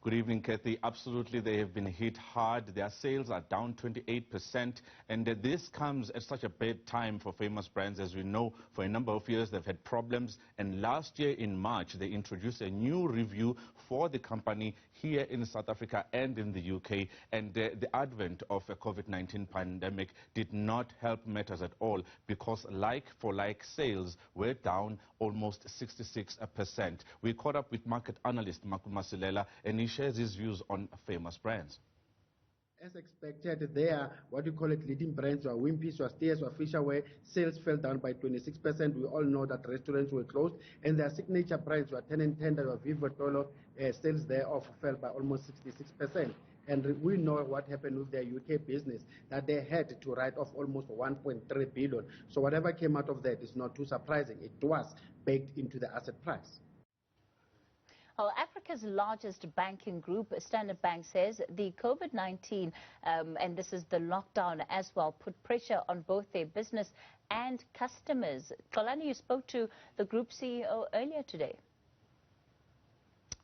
Good evening, Kathy. Absolutely, they have been hit hard. Their sales are down 28%, and this comes at such a bad time for Famous Brands. As we know, for a number of years, they've had problems, and last year in March, they introduced a new review for the company here in South Africa and in the UK, and the advent of a COVID-19 pandemic did not help matters at all, because like-for-like sales were down almost 66%. We caught up with market analyst Makuma Silela, and he shares his views on Famous Brands. As expected, their, what you call it, leading brands, or Wimpy's, or Steers, or Fisherware, sales fell down by 26%. We all know that restaurants were closed, and their signature brands were 10 and Tender, or Vivo Tolo, sales thereof fell by almost 66%. And we know what happened with their UK business, that they had to write off almost 1.3 billion. So whatever came out of that is not too surprising. It was baked into the asset price. Well, Africa's largest banking group, Standard Bank, says the COVID-19, and this is the lockdown as well, put pressure on both their business and customers. Xolani, you spoke to the group CEO earlier today.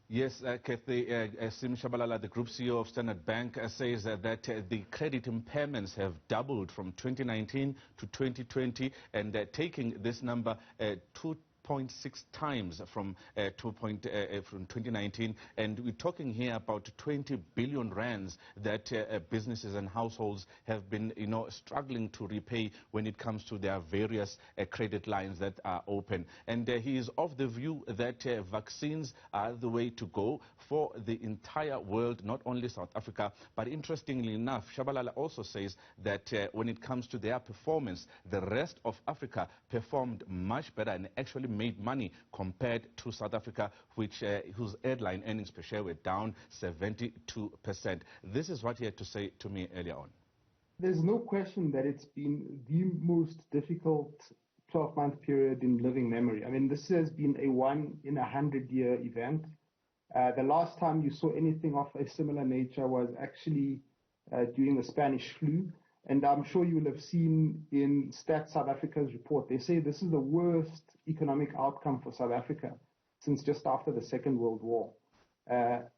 Yes, Kathy, Sim Shabalala, the Group CEO of Standard Bank, says that the credit impairments have doubled from 2019 to 2020, and taking this number 2.6 times from 2019, and we're talking here about 20 billion rands that businesses and households have been, struggling to repay when it comes to their various credit lines that are open. And he is of the view that vaccines are the way to go for the entire world, not only South Africa. But interestingly enough, Shabalala also says that when it comes to their performance, the rest of Africa performed much better and actually made money compared to South Africa, whose headline earnings per share were down 72%. This is what he had to say to me earlier on. There's no question that it's been the most difficult 12-month period in living memory. I mean, this has been a 1-in-100-year event. The last time you saw anything of a similar nature was actually during the Spanish flu. And I'm sure you will have seen in Stats South Africa's report, they say this is the worst economic outcome for South Africa since just after the Second World War.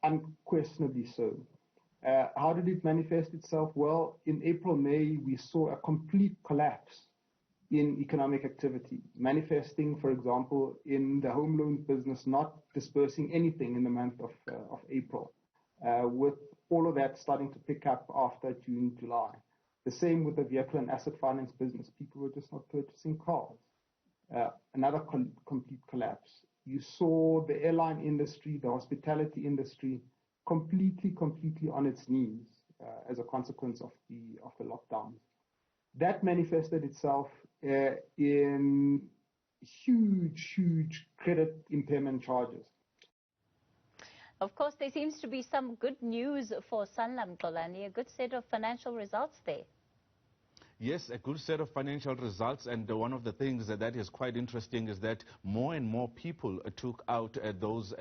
Unquestionably so. How did it manifest itself? Well, in April, May, we saw a complete collapse in economic activity, manifesting, for example, in the home loan business not dispersing anything in the month of April, with all of that starting to pick up after June, July. The same with the vehicle and asset finance business. People were just not purchasing cars. Another complete collapse. You saw the airline industry, the hospitality industry, completely on its knees as a consequence of the lockdowns. That manifested itself in huge credit impairment charges. Of course, there seems to be some good news for Sanlam, Xolani, a good set of financial results there. Yes, a good set of financial results, and one of the things that is quite interesting is that more and more people took out those,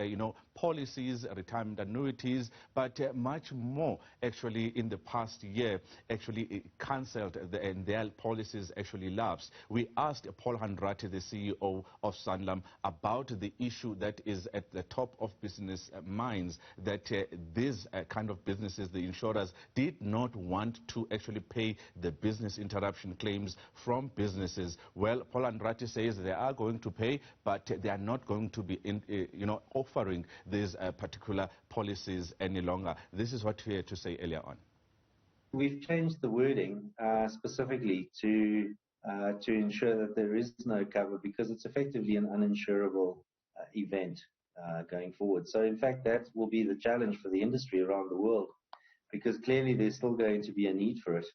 policies, retirement annuities, but much more actually in the past year actually cancelled and their policies actually lapsed. We asked Paul Hanratty, the CEO of Sanlam, about the issue that is at the top of business minds, that these kind of businesses, the insurers, did not want to actually pay the business interruption claims from businesses. Well, Paul Hanratty says they are going to pay, but they are not going to be, offering these particular policies any longer. This is what he had to say earlier on. We've changed the wording specifically to ensure that there is no cover, because it's effectively an uninsurable event going forward. So in fact, that will be the challenge for the industry around the world, because clearly there's still going to be a need for it.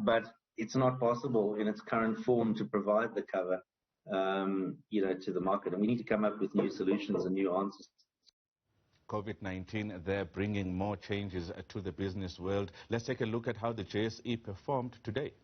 But it's not possible in its current form to provide the cover, to the market. And we need to come up with new solutions and new answers. COVID-19, they're bringing more changes to the business world. Let's take a look at how the JSE performed today.